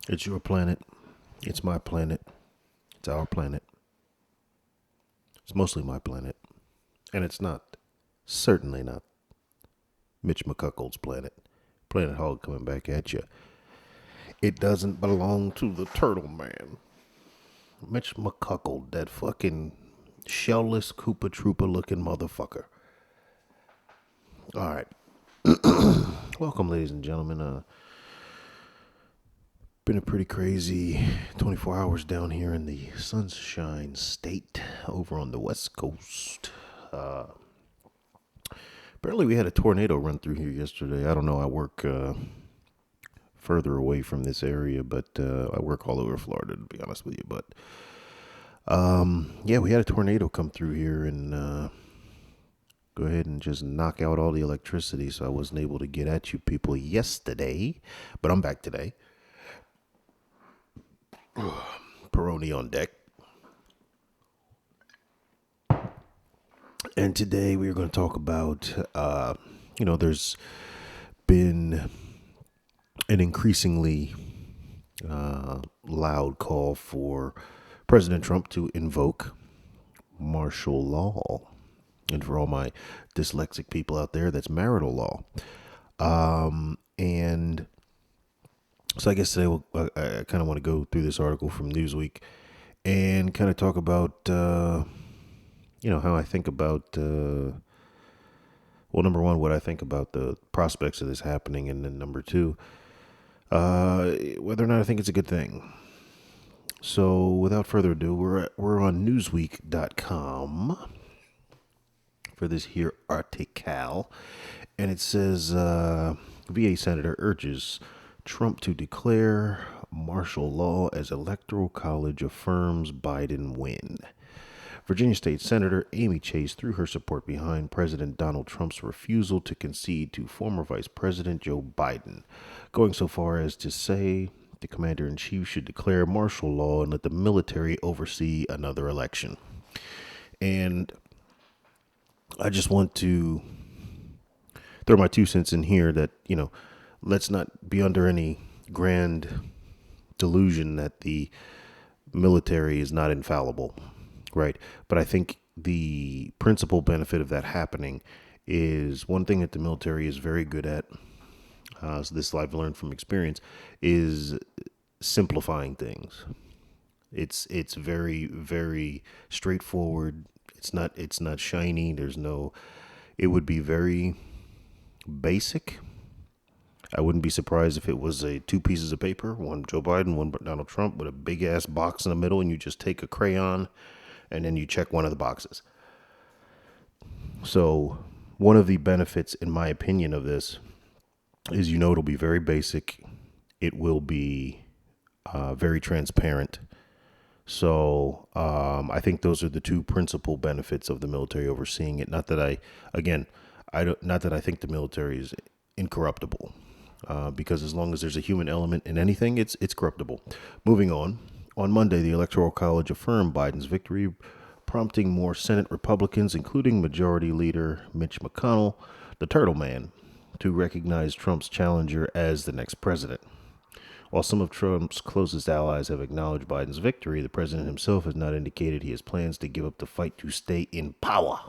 It's your planet. It's my planet. It's our planet. It's mostly my planet. And it's not, certainly not, Mitch McCuckold's planet. Planet Hog coming back at you. It doesn't belong to the Turtle Man. Mitch McCuckold, that fucking shellless Koopa Troopa looking motherfucker. All right. Welcome, ladies and gentlemen. Been a pretty crazy 24 hours down here in the Sunshine State over on the West Coast. Apparently, we had a tornado run through here yesterday. I don't know. I work further away from this area, but I work all over Florida, to be honest with you. But yeah, we had a tornado come through here and go ahead and just knock out all the electricity. So I wasn't able to get at you people yesterday, but I'm back today. Peroni on deck. And today we are going to talk about, there's been an increasingly loud call for President Trump to invoke martial law. And for all my dyslexic people out there, that's marital law. And so I guess today I kind of want to go through this article from Newsweek and kind of talk about, how I think about, number one, what I think about the prospects of this happening. And then number two, whether or not I think it's a good thing. So without further ado, we're on newsweek.com for this here article. And it says, VA Senator urges Trump to declare martial law as Electoral College affirms Biden win. Virginia State Senator Amy Chase threw her support behind President Donald Trump's refusal to concede to former Vice President Joe Biden, going so far as to say the commander-in-chief should declare martial law and let the military oversee another election. And I just want to throw my 2 cents in here that, let's not be under any grand delusion that the military is not infallible, right? But I think the principal benefit of that happening is one thing that the military is very good at. So this I've learned from experience is simplifying things. It's very, very straightforward. It's not shiny. It would be very basic. I wouldn't be surprised if it was two pieces of paper, one Joe Biden, one Donald Trump, with a big ass box in the middle, and you just take a crayon and then you check one of the boxes. So one of the benefits, in my opinion, of this is, it'll be very basic. It will be very transparent. So I think those are the two principal benefits of the military overseeing it. Not that not that I think the military is incorruptible, because as long as there's a human element in anything, it's corruptible. Moving on Monday, the Electoral College affirmed Biden's victory, prompting more Senate Republicans, including Majority Leader Mitch McConnell, the Turtle Man, to recognize Trump's challenger as the next president. While some of Trump's closest allies have acknowledged Biden's victory, the president himself has not indicated he has plans to give up the fight to stay in power.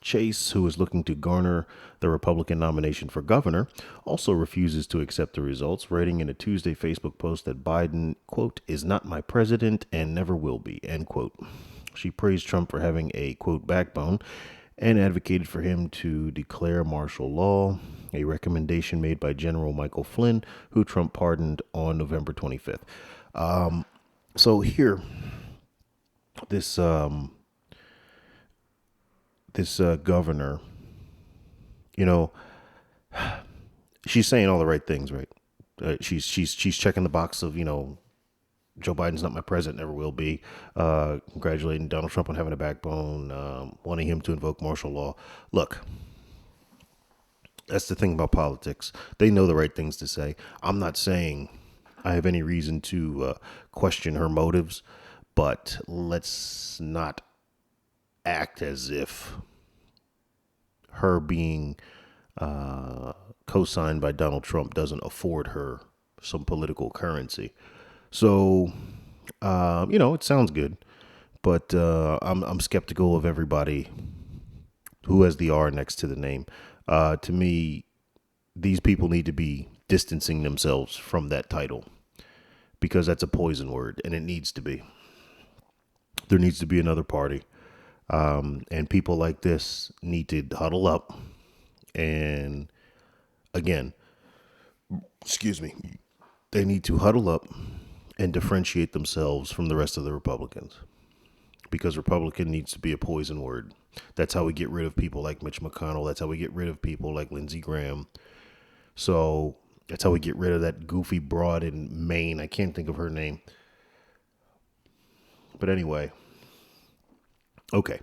Chase, who is looking to garner the Republican nomination for governor, also refuses to accept the results, writing in a Tuesday Facebook post that Biden, quote, is not my president and never will be, end quote. She praised Trump for having a, quote, backbone and advocated for him to declare martial law, a recommendation made by General Michael Flynn, who Trump pardoned on November 25th. So here, this governor, she's saying all the right things, right? She's checking the box of, Joe Biden's not my president, never will be. Congratulating Donald Trump on having a backbone, wanting him to invoke martial law. Look, that's the thing about politics. They know the right things to say. I'm not saying I have any reason to question her motives, but let's not act as if her being co-signed by Donald Trump doesn't afford her some political currency. So, it sounds good, but I'm skeptical of everybody who has the R next to the name. To me, these people need to be distancing themselves from that title because that's a poison word, and it needs to be. There needs to be another party, and people like this need to huddle up and, again, excuse me, they need to huddle up and differentiate themselves from the rest of the Republicans because Republican needs to be a poison word. That's how we get rid of people like Mitch McConnell. That's how we get rid of people like Lindsey Graham. So that's how we get rid of that goofy broad in Maine. I can't think of her name. But anyway, okay.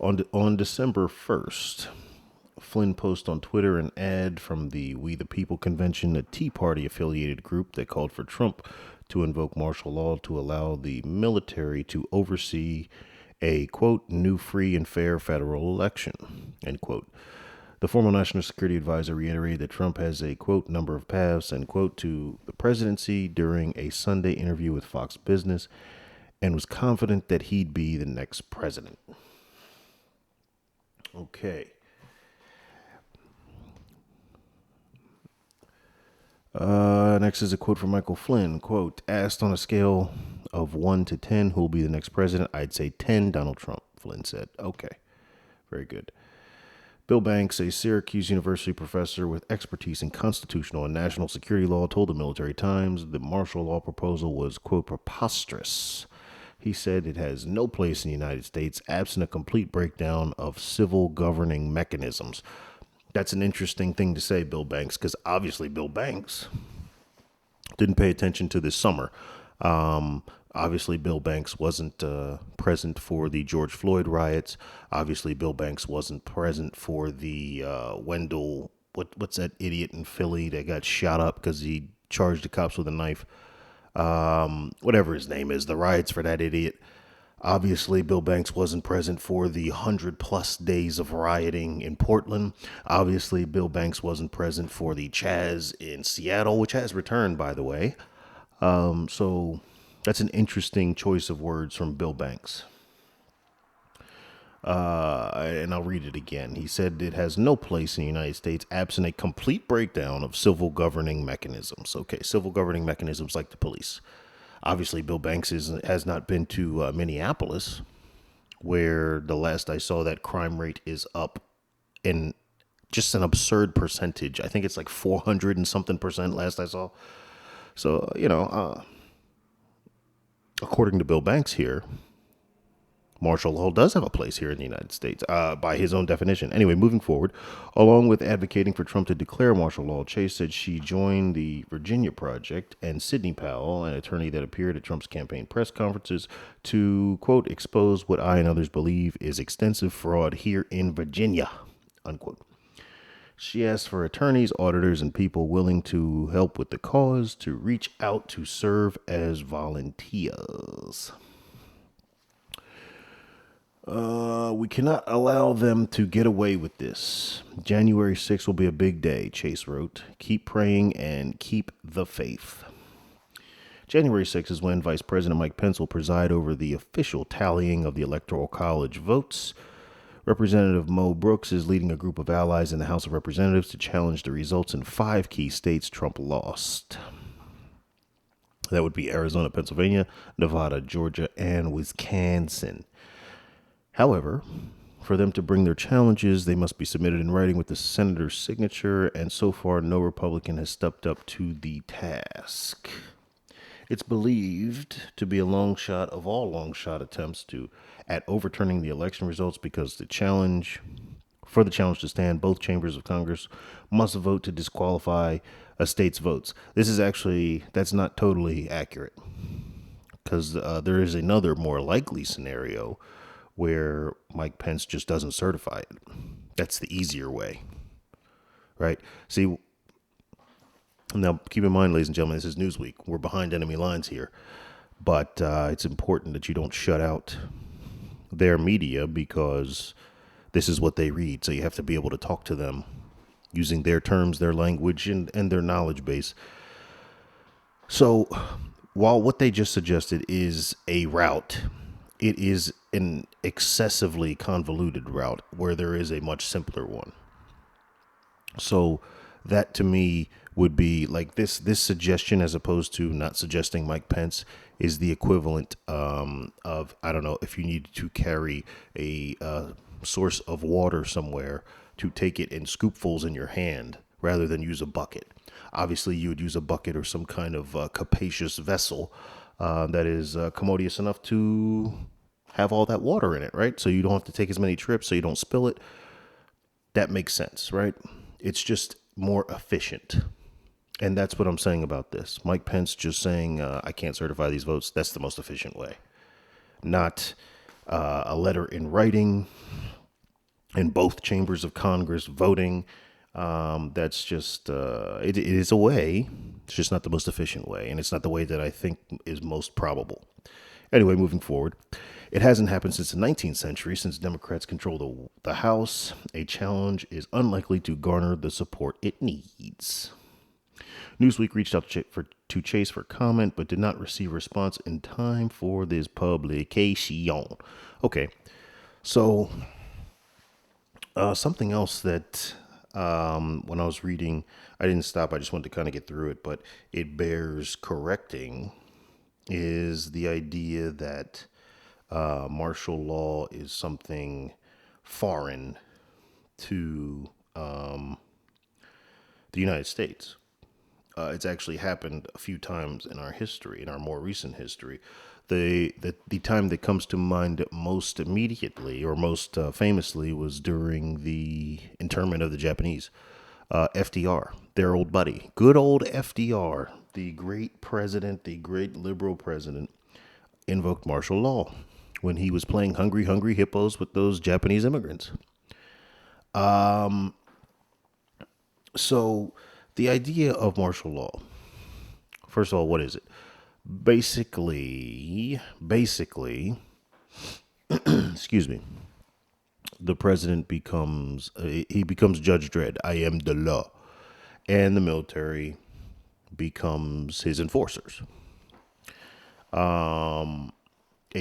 On December 1st, Flynn posted on Twitter an ad from the We the People convention, a Tea Party affiliated group that called for Trump to invoke martial law to allow the military to oversee a, quote, new free and fair federal election, end quote. The former National Security Advisor reiterated that Trump has a, quote, number of paths, end quote, to the presidency during a Sunday interview with Fox Business and was confident that he'd be the next president. Okay. Next is a quote from Michael Flynn, quote, asked on a scale of 1 to 10, who will be the next president? I'd say 10, Donald Trump, Flynn said. Okay, very good. Bill Banks, a Syracuse University professor with expertise in constitutional and national security law, told the Military Times the martial law proposal was, quote, preposterous. He said it has no place in the United States absent a complete breakdown of civil governing mechanisms. That's an interesting thing to say, Bill Banks, because obviously Bill Banks didn't pay attention to this summer. Obviously, Bill Banks wasn't present for the George Floyd riots. Obviously, Bill Banks wasn't present for the Wendell, what's that idiot in Philly that got shot up because he charged the cops with a knife. Whatever his name is, the riots for that idiot. Obviously, Bill Banks wasn't present for the 100+ days of rioting in Portland. Obviously, Bill Banks wasn't present for the Chaz in Seattle, which has returned, by the way. So that's an interesting choice of words from Bill Banks. And I'll read it again. He said it has no place in the United States absent a complete breakdown of civil governing mechanisms. Okay, civil governing mechanisms like the police. Obviously, Bill Banks has not been to Minneapolis, where the last I saw that crime rate is up in just an absurd percentage. I think it's like 400 and something percent last I saw. So, according to Bill Banks here, martial law does have a place here in the United States, by his own definition. Anyway, moving forward, along with advocating for Trump to declare martial law, Chase said she joined the Virginia Project and Sidney Powell, an attorney that appeared at Trump's campaign press conferences, to, quote, expose what I and others believe is extensive fraud here in Virginia, unquote. She asked for attorneys, auditors, and people willing to help with the cause to reach out to serve as volunteers. We cannot allow them to get away with this. January 6th will be a big day, Chase wrote. Keep praying and keep the faith. January 6th is when Vice President Mike Pence will preside over the official tallying of the Electoral College votes. Representative Mo Brooks is leading a group of allies in the House of Representatives to challenge the results in 5 key states Trump lost. That would be Arizona, Pennsylvania, Nevada, Georgia, and Wisconsin. However, for them to bring their challenges, they must be submitted in writing with the senator's signature, and so far no Republican has stepped up to the task. It's believed to be a long shot of all long shot attempts at overturning the election results because for the challenge to stand, both chambers of Congress must vote to disqualify a state's votes. That's not totally accurate because there is another more likely scenario where Mike Pence just doesn't certify it. That's the easier way, right? See, now keep in mind, ladies and gentlemen, this is Newsweek. We're behind enemy lines here, but it's important that you don't shut out their media because this is what they read. So you have to be able to talk to them using their terms, their language, and their knowledge base. So, while what they just suggested is a route, it is an excessively convoluted route where there is a much simpler one. So, that to me would be like this suggestion, as opposed to not suggesting Mike Pence, is the equivalent of, I don't know, if you needed to carry a source of water somewhere, to take it in scoopfuls in your hand rather than use a bucket. Obviously, you would use a bucket or some kind of capacious vessel that is commodious enough to have all that water in it, right? So you don't have to take as many trips, so you don't spill it. That makes sense, right? It's just more efficient. And that's what I'm saying about this. Mike Pence just saying, I can't certify these votes. That's the most efficient way. Not a letter in writing in both chambers of Congress voting. That's just, it is a way. It's just not the most efficient way. And it's not the way that I think is most probable. Anyway, moving forward, it hasn't happened since the 19th century. Since Democrats control the House, a challenge is unlikely to garner the support it needs. Newsweek reached out to Chase for comment, but did not receive response in time for this publication. Okay, so something else that when I was reading, I didn't stop. I just wanted to kind of get through it, but it bears correcting, is the idea that martial law is something foreign to the United States. It's actually happened a few times in our history, in our more recent history. The time that comes to mind most immediately or most famously was during the internment of the Japanese. FDR, their old buddy, good old FDR, the great president, the great liberal president, invoked martial law when he was playing hungry, hungry hippos with those Japanese immigrants. So the idea of martial law, first of all, what is it? Basically, excuse me, the president becomes he becomes Judge Dredd. I am the law, and the military becomes his enforcers. A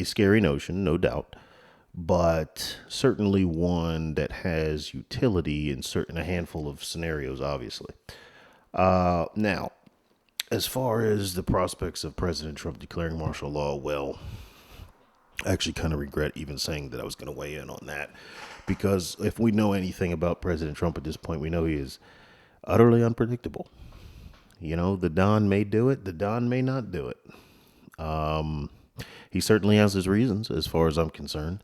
scary notion, no doubt, but certainly one that has utility in a handful of scenarios, obviously. Now, as far as the prospects of President Trump declaring martial law, well, I actually kind of regret even saying that I was going to weigh in on that, because if we know anything about President Trump at this point, we know he is utterly unpredictable. You know, the Don may do it, the Don may not do it. He certainly has his reasons, as far as I'm concerned.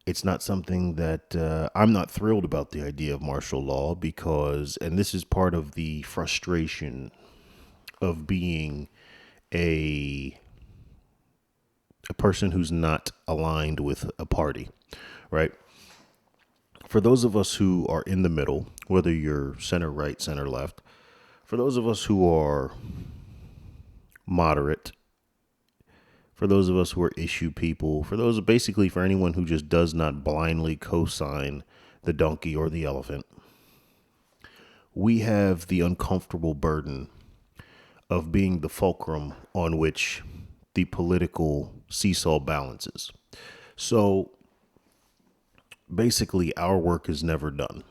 It's not something that I'm not thrilled about the idea of martial law, because, and this is part of the frustration of being a person who's not aligned with a party, right? For those of us who are in the middle, whether you're center right, center left, for those of us who are moderate, for those of us who are issue people, for anyone who just does not blindly co-sign the donkey or the elephant, we have the uncomfortable burden of being the fulcrum on which the political seesaw balances. So basically, our work is never done.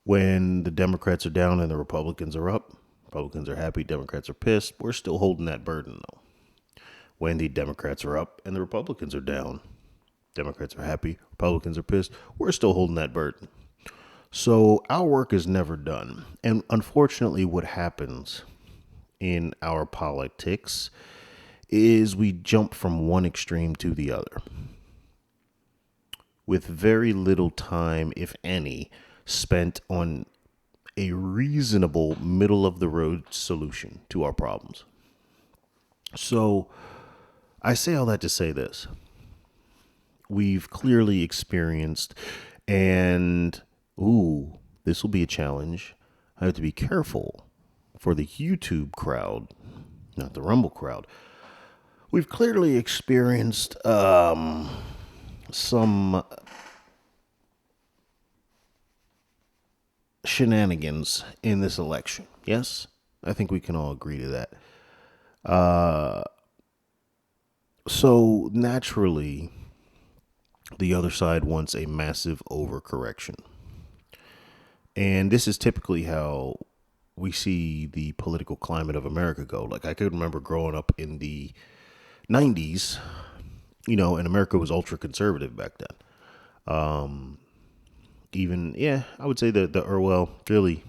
When the Democrats are down and the Republicans are up, Republicans are happy, Democrats are pissed. We're still holding that burden, though. When the Democrats are up and the Republicans are down, Democrats are happy, Republicans are pissed. We're still holding that burden. So our work is never done. And unfortunately, what happens in our politics is we jump from one extreme to the other with very little time, if any, spent on a reasonable middle of the road solution to our problems. So I say all that to say this. We've clearly experienced, and this will be a challenge. I have to be careful for the YouTube crowd, not the Rumble crowd. We've clearly experienced some shenanigans in this election. Yes, I think we can all agree to that. Uh, so naturally, the other side wants a massive overcorrection. And this is typically how we see the political climate of America go. Like, I could remember growing up in the 90s, and America was ultra conservative back then. Even, yeah, I would say that well, really,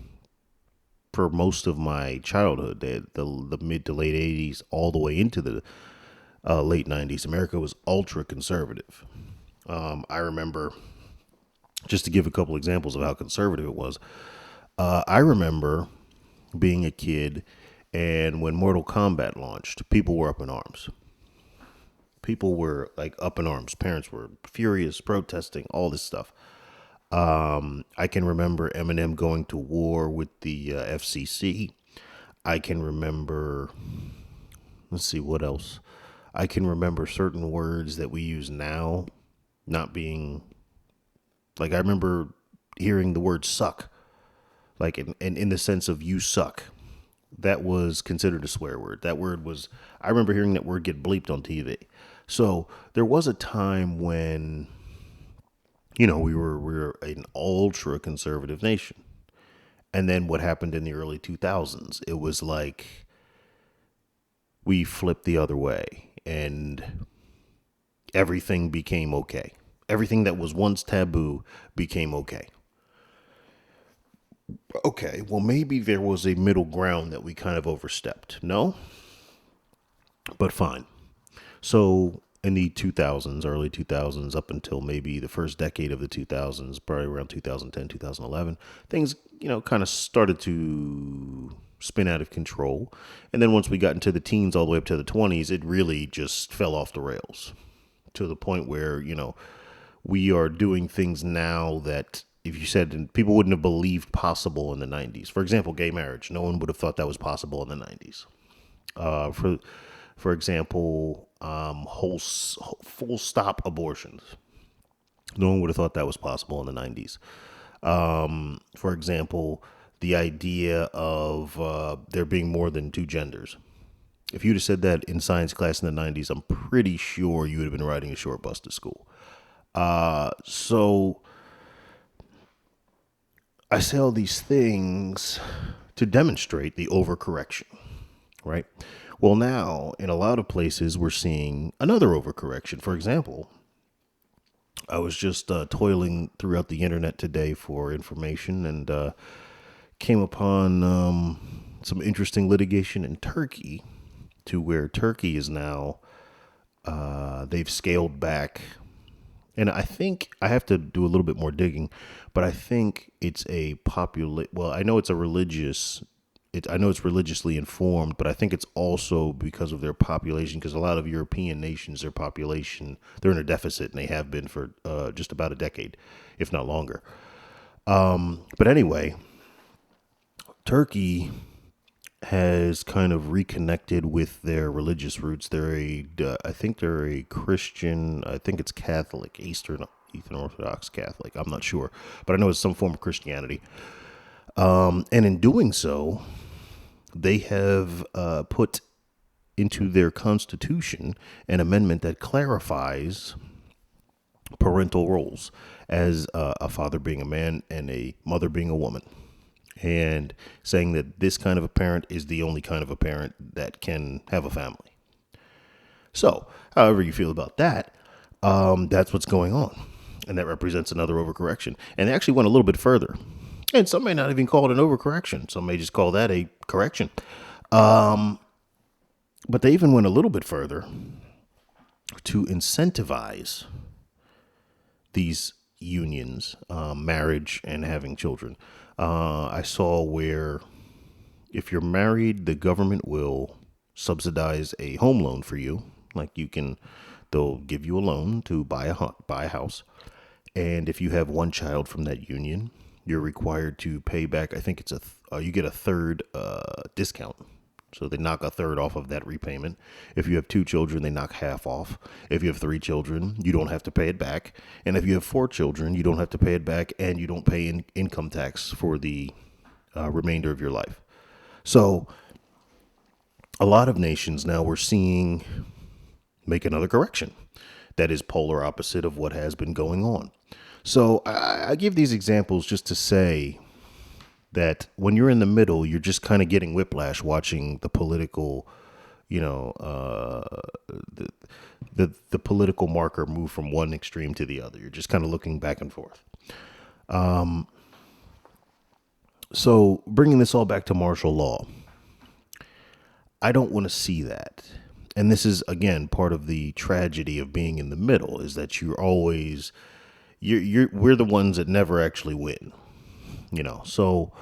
for most of my childhood, the mid to late 80s, all the way into the late 90s, America was ultra conservative. I remember, just to give a couple examples of how conservative it was, I remember being a kid, and when Mortal Kombat launched, people were up in arms. People were like up in arms. Parents were furious, protesting, all this stuff. I can remember Eminem going to war with the FCC. I can remember, let's see, what else? I can remember certain words that we use now not being, like, I remember hearing the word suck, like in the sense of you suck. That was considered a swear word. That word was, I remember hearing that word get bleeped on TV. So there was a time when, we were an ultra conservative nation. And then what happened in the early 2000s? It was like we flipped the other way and everything became okay. Everything that was once taboo became okay. Okay, well, maybe there was a middle ground that we kind of overstepped. No? But fine. So in the 2000s, early 2000s, up until maybe the first decade of the 2000s, probably around 2010, 2011, things, kind of started to spin out of control. And then once we got into the teens all the way up to the 20s, it really just fell off the rails to the point where, we are doing things now that if you said people wouldn't have believed possible in the 90s. For example, gay marriage. No one would have thought that was possible in the 90s. For example, full stop abortions. No one would have thought that was possible in the 90s. For example, the idea of there being more than two genders. If you'd have said that in science class in the 90s, I'm pretty sure you would have been riding a short bus to school. So I say all these things to demonstrate the overcorrection, right? Well, now in a lot of places, we're seeing another overcorrection. For example, I was just toiling throughout the internet today for information and came upon some interesting litigation in Turkey, to where Turkey is now, they've scaled back. And I think I have to do a little bit more digging, but I think it's well, I know it's I know it's religiously informed, but I think it's also because of their population, because a lot of European nations, their population, they're in a deficit, and they have been for just about a decade, if not longer. But anyway, Turkey has kind of reconnected with their religious roots. I think they're a Christian. I think it's Catholic, Eastern Orthodox Catholic. I'm not sure, but I know it's some form of Christianity. And in doing so, they have put into their constitution an amendment that clarifies parental roles, as a father being a man and a mother being a woman, and saying that this kind of a parent is the only kind of a parent that can have a family. So, however you feel about that, that's what's going on. And that represents another overcorrection. And they actually went a little bit further. And some may not even call it an overcorrection. Some may just call that a correction. But they even went a little bit further to incentivize these unions, marriage and having children. I saw where if you're married, the government will subsidize a home loan for you. Like they'll give you a loan to buy a house. And if you have one child from that union, you're required to pay back. I think it's you get a third discount. So they knock a third off of that repayment. If you have two children, they knock half off. If you have three children, you don't have to pay it back. And if you have four children, you don't have to pay it back, and you don't pay income tax for the remainder of your life. So a lot of nations now we're seeing make another correction that is polar opposite of what has been going on. So I give these examples just to say that when you're in the middle, you're just kind of getting whiplash watching the political, you know, the political marker move from one extreme to the other. You're just kind of looking back and forth. So bringing this all back to martial law, I don't want to see that. And this is, again, part of the tragedy of being in the middle is that you're always, we're the ones that never actually win, you know? So,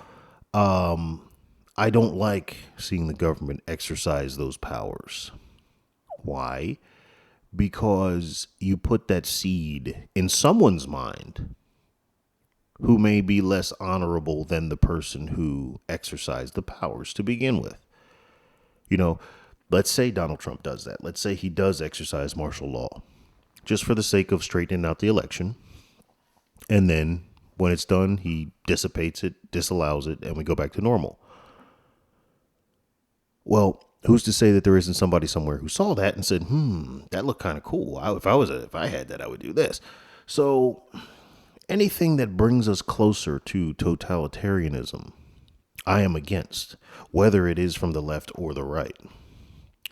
I don't like seeing the government exercise those powers. Why? Because you put that seed in someone's mind who may be less honorable than the person who exercised the powers to begin with. You know, let's say Donald Trump does that. Let's say he does exercise martial law just for the sake of straightening out the election. And then when it's done, he dissipates it, disallows it, and we go back to normal. Well, who's to say that there isn't somebody somewhere who saw that and said, that looked kind of cool. If I had that, I would do this. So anything that brings us closer to totalitarianism, I am against, whether it is from the left or the right.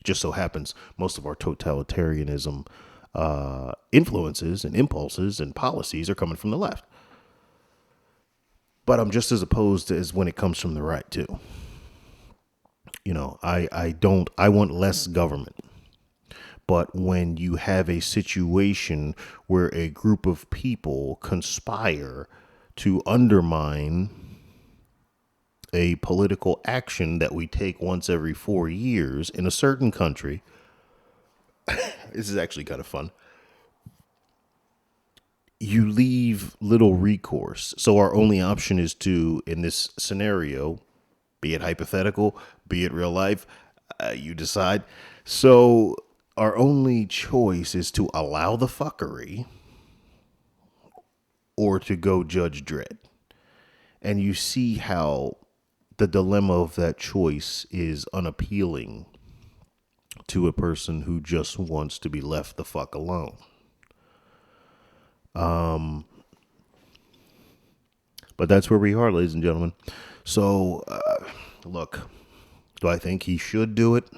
Just so happens most of our totalitarianism influences and impulses and policies are coming from the left. But I'm just as opposed as when it comes from the right too. You know, I want less government. But when you have a situation where a group of people conspire to undermine a political action that we take once every 4 years in a certain country, this is actually kind of fun. You leave little recourse. So our only option is to, in this scenario, be it hypothetical, be it real life, you decide. So our only choice is to allow the fuckery or to go Judge Dredd. And you see how the dilemma of that choice is unappealing to a person who just wants to be left the fuck alone. But that's where we are, ladies and gentlemen. So, look, do I think he should do it?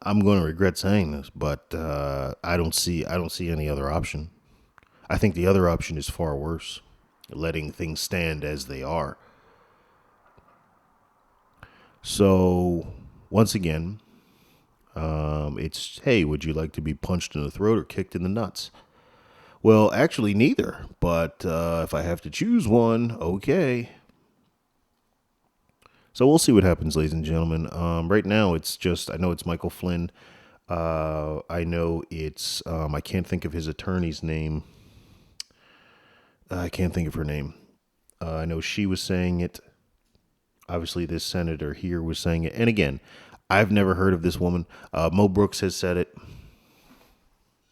I'm going to regret saying this, but I don't see any other option. I think the other option is far worse, letting things stand as they are. So, once again, it's, hey, would you like to be punched in the throat or kicked in the nuts? Well, actually, neither. But if I have to choose one, okay. So we'll see what happens, ladies and gentlemen. Right now, it's just, I know it's Michael Flynn. I know it's, I can't think of his attorney's name. I can't think of her name. I know she was saying it. Obviously, this senator here was saying it. And again, I've never heard of this woman. Mo Brooks has said it.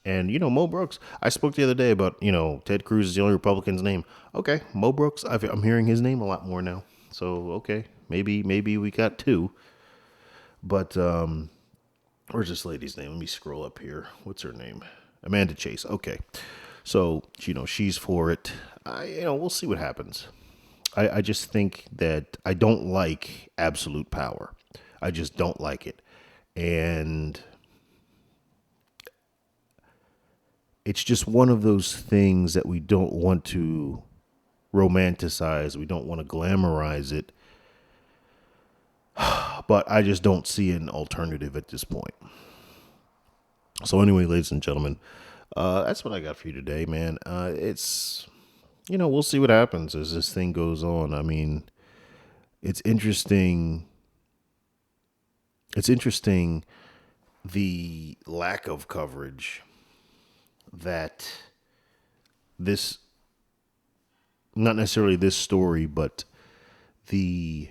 And, you know, Mo Brooks, I spoke the other day about, you know, Ted Cruz is the only Republican's name. Okay, Mo Brooks, I'm hearing his name a lot more now. So, okay, maybe we got two. But, where's this lady's name? Let me scroll up here. What's her name? Amanda Chase. Okay. So, you know, she's for it. We'll see what happens. I just think that I don't like absolute power. I just don't like it. And it's just one of those things that we don't want to romanticize. We don't want to glamorize it. But I just don't see an alternative at this point. So anyway, ladies and gentlemen, that's what I got for you today, man. It's, you know, we'll see what happens as this thing goes on. I mean, it's interesting. It's interesting the lack of coverage that this, not necessarily this story, but the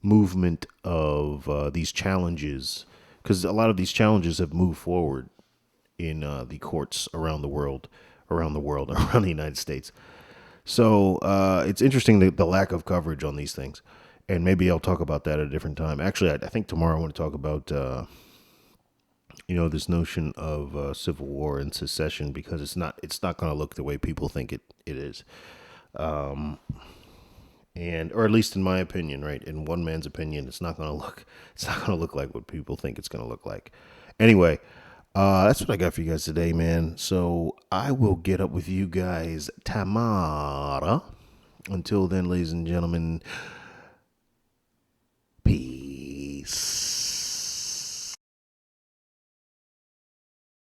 movement of these challenges, because a lot of these challenges have moved forward in the courts around the world, around the United States. So it's interesting the lack of coverage on these things. And maybe I'll talk about that at a different time. Actually, I think tomorrow I want to talk about this notion of civil war and secession, because it's not going to look the way people think it is. And or at least in my opinion, right? In one man's opinion, it's not going to look like what people think it's going to look like. Anyway, that's what I got for you guys today, man. So I will get up with you guys tomorrow. Until then, ladies and gentlemen, peace.